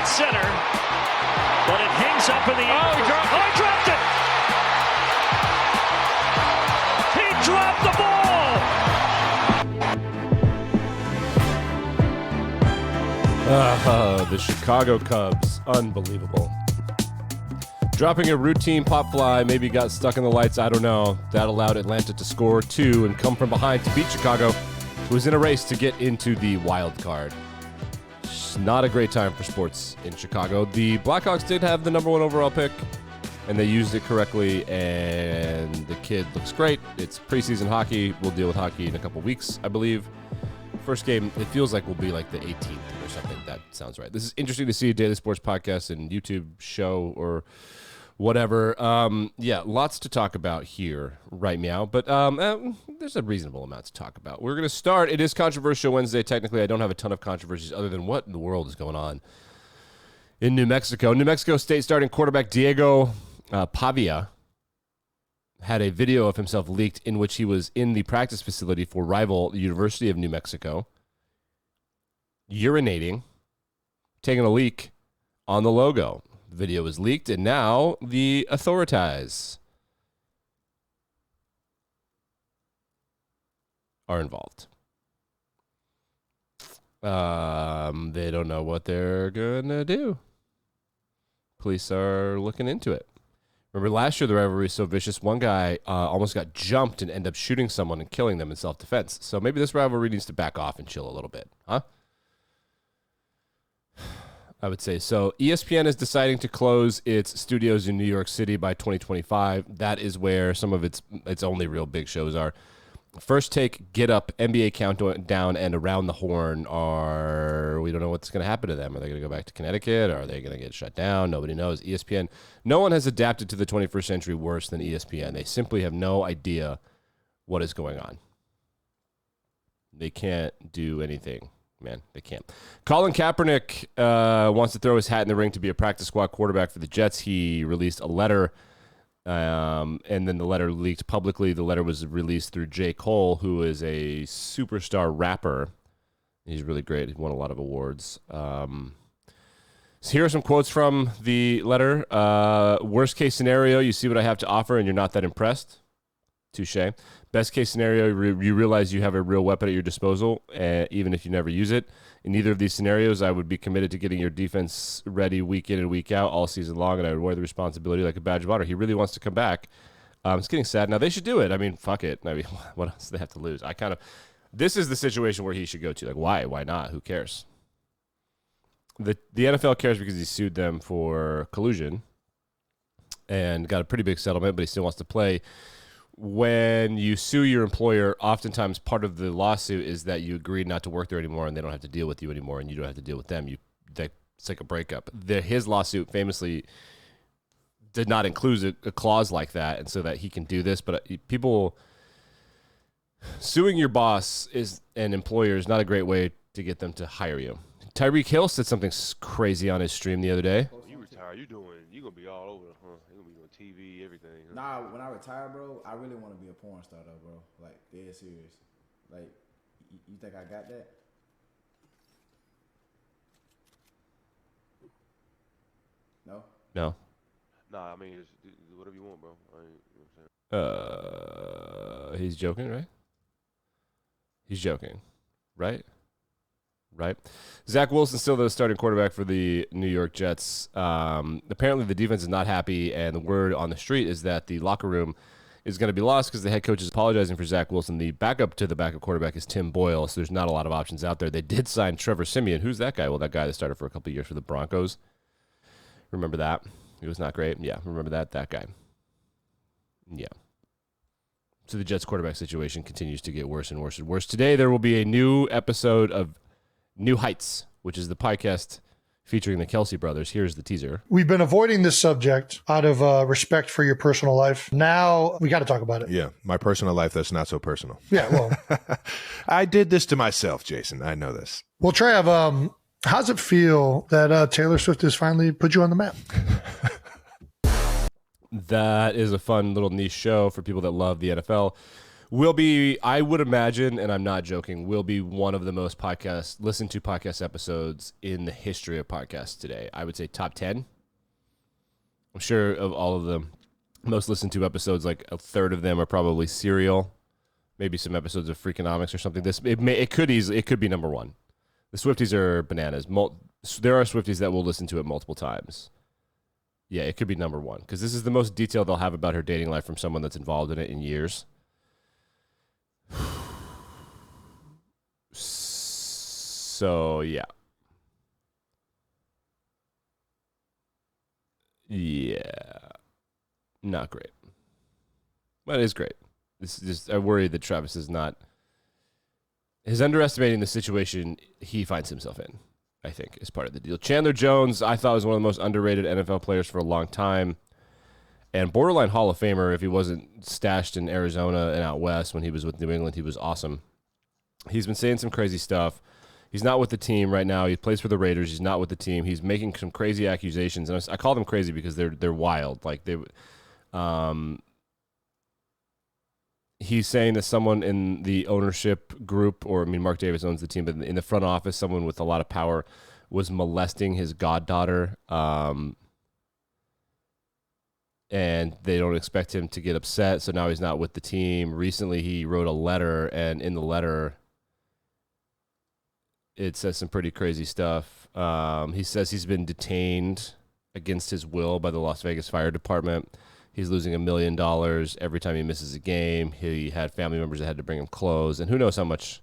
right center, but it hangs up in the air. Oh, he dropped it. He dropped the ball. The Chicago Cubs, unbelievable. Dropping a routine pop fly, maybe got stuck in the lights, I don't know. That allowed Atlanta to score 2 and come from behind to beat Chicago, who was in a race to get into the wild card. It's not a great time for sports in Chicago. The Blackhawks did have the number 1 overall pick, and they used it correctly, and the kid looks great. It's preseason hockey. We'll deal with hockey in a couple weeks, I believe. First game, it feels like will be like the 18th or something. That sounds right. This is interesting to see a daily sports podcast and YouTube show or whatever. Yeah, lots to talk about here right now, but there's a reasonable amount to talk about. We're going to start. It is Controversial Wednesday. Technically, I don't have a ton of controversies other than what in the world is going on in New Mexico. New Mexico State starting quarterback Diego Pavia had a video of himself leaked in which he was in the practice facility for rival University of New Mexico, urinating, taking a leak on the logo. The video was leaked, and now the authorities are involved. They don't know what they're going to do. Police are looking into it. Remember last year the rivalry was so vicious, one guy almost got jumped and ended up shooting someone and killing them in self-defense. So maybe this rivalry needs to back off and chill a little bit, huh? I would say so. ESPN is deciding to close its studios in New York City by 2025. That is where some of its only real big shows are. First Take, Get Up, NBA Countdown, and Around the Horn we don't know what's going to happen to them. Are they going to go back to Connecticut? Are they going to get shut down? Nobody knows. ESPN, no one has adapted to the 21st century worse than ESPN. They simply have no idea what is going on. They can't do anything. Man, they can't. Colin Kaepernick wants to throw his hat in the ring to be a practice squad quarterback for the Jets. He released a letter, and then the letter leaked publicly. The letter was released through J. Cole, who is a superstar rapper. He's really great. He won a lot of awards. So here are some quotes from the letter. Worst case scenario, you see what I have to offer and you're not that impressed. Touche. Best case scenario, you realize you have a real weapon at your disposal, even if you never use it. In either of these scenarios, I would be committed to getting your defense ready week in and week out all season long, and I would wear the responsibility like a badge of honor. He really wants to come back. It's getting sad. Now, they should do it. I mean, fuck it. I mean, what else do they have to lose? This is the situation where he should go to. Like, why? Why not? Who cares? The NFL cares because he sued them for collusion and got a pretty big settlement, but he still wants to play. When you sue your employer, oftentimes part of the lawsuit is that you agreed not to work there anymore and they don't have to deal with you anymore and you don't have to deal with them. It's like a breakup. His lawsuit famously did not include a clause like that, and so that he can do this. But people suing your boss and employer is not a great way to get them to hire you. Tyreek Hill said something crazy on his stream the other day. You retire, you're going to be all over, huh? You're going to be on TV, everything. Huh? Nah, when I retire, bro, I really want to be a porn star, though, bro. Like, dead serious. Like, you think I got that? No? No. Nah, I mean, it's whatever you want, bro. You know what I'm saying? He's joking, right? He's joking, right? Right. Zach Wilson's still the starting quarterback for the New York Jets. Apparently the defense is not happy, and the word on the street is that the locker room is going to be lost because the head coach is apologizing for Zach Wilson. The backup to the backup quarterback is Tim Boyle, so there's not a lot of options out there. They did sign Trevor Siemian. Who's that guy? Well, that guy that started for a couple of years for the Broncos. Remember that? He was not great. Yeah, remember that guy. Yeah. So the Jets quarterback situation continues to get worse and worse and worse. Today there will be a new episode of New Heights, which is the podcast featuring the Kelsey brothers. Here's the teaser. We've been avoiding this subject out of respect for your personal life. Now we got to talk about it. Yeah, my personal life that's not so personal. Yeah, well. I did this to myself, Jason. I know this. Well, Trav, how's it feel that Taylor Swift has finally put you on the map? That is a fun little niche show for people that love the NFL. will be, I would imagine, and I'm not joking, will be one of the most listened to podcast episodes in the history of podcasts today. I would say top 10. I'm sure of all of the most listened to episodes, like a third of them are probably Serial, maybe some episodes of Freakonomics or something. It could be number one. The Swifties are bananas. There are Swifties that will listen to it multiple times. Yeah, it could be number one because this is the most detail they'll have about her dating life from someone that's involved in it in years. So, yeah. Yeah. Not great. But it is great. This is just, I worry that Travis is underestimating the situation he finds himself in, I think, is part of the deal. Chandler Jones, I thought was one of the most underrated NFL players for a long time. And borderline Hall of Famer if he wasn't stashed in Arizona and out west when he was with New England. He was awesome. He's been saying some crazy stuff. He's not with the team right now. He plays for the Raiders. He's not with the team. He's making some crazy accusations. And I call them crazy because they're wild. Like he's saying that someone in the ownership group, or I mean, Mark Davis owns the team, but in the front office, someone with a lot of power was molesting his goddaughter. And they don't expect him to get upset, so now he's not with the team. Recently, he wrote a letter, and in the letter, it says some pretty crazy stuff. He says he's been detained against his will by the Las Vegas Fire Department. He's losing $1 million every time he misses a game. He had family members that had to bring him clothes, and who knows how much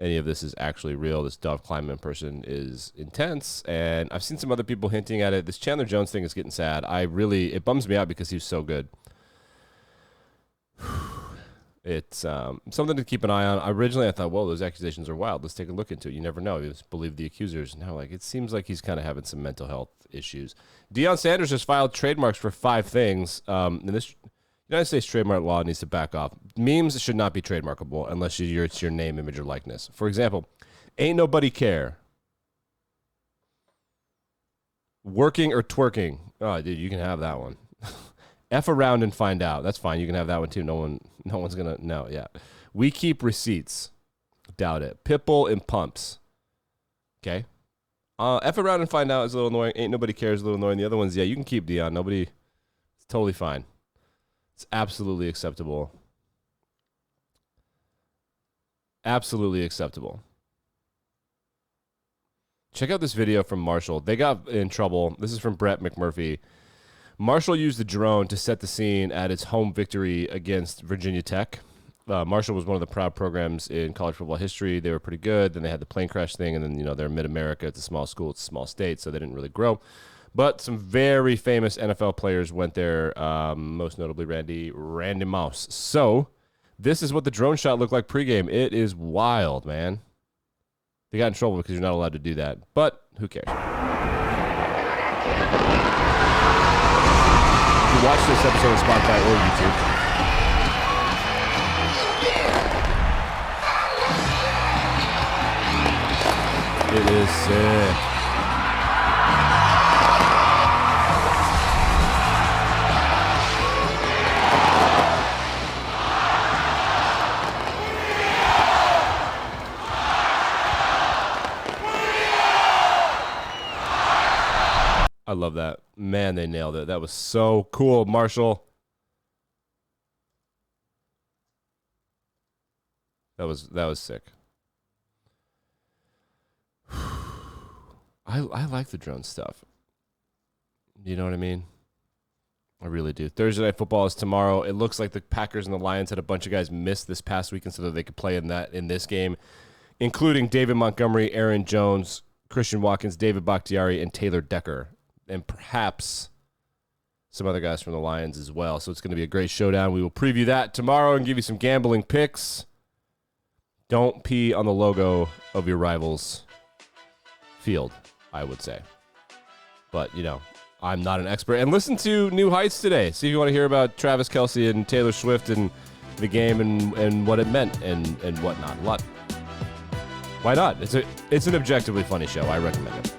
any of this is actually real. This Dov Kleiman person is intense, and I've seen some other people hinting at it. This Chandler Jones thing is getting sad. It bums me out because he's so good. It's something to keep an eye on. Originally, I thought, well, those accusations are wild. Let's take a look into it. You never know. You just believe the accusers. Now, it seems like he's kind of having some mental health issues. Deion Sanders has filed trademarks for 5 things. And this United States trademark law needs to back off. Memes should not be trademarkable unless it's your name, image, or likeness. For example, ain't nobody care. Working or twerking. Oh, dude, you can have that one. F around and find out. That's fine. You can have that one too. No one's gonna know. Yeah. We keep receipts. Doubt it. Pitbull and pumps. Okay. F around and find out is a little annoying. Ain't nobody cares is a little annoying. The other ones, yeah, you can keep Deion. It's totally fine. It's absolutely acceptable. Absolutely acceptable. Check out this video from Marshall. They got in trouble. This is from Brett McMurphy. Marshall used the drone to set the scene at its home victory against Virginia Tech. Marshall was one of the proud programs in college football history. They were pretty good. Then they had the plane crash thing, and then they're Mid-America. It's a small school. It's a small state, so they didn't really grow. But some very famous NFL players went there, most notably Randy Moss. So this is what the drone shot looked like pregame. It is wild, man. They got in trouble because you're not allowed to do that. But who cares? You watch this episode of Spotify or YouTube. It is sick. I love that. Man, they nailed it. That was so cool, Marshall. That was sick. I like the drone stuff. You know what I mean? I really do. Thursday Night Football is tomorrow. It looks like the Packers and the Lions had a bunch of guys miss this past weekend so that they could play in this game, including David Montgomery, Aaron Jones, Christian Watkins, David Bakhtiari, and Taylor Decker, and perhaps some other guys from the Lions as well. So it's going to be a great showdown. We will preview that tomorrow and give you some gambling picks. Don't pee on the logo of your rival's field, I would say. But, I'm not an expert. And listen to New Heights today. See if you want to hear about Travis Kelce and Taylor Swift and the game and what it meant and whatnot. Why not? It's an objectively funny show. I recommend it.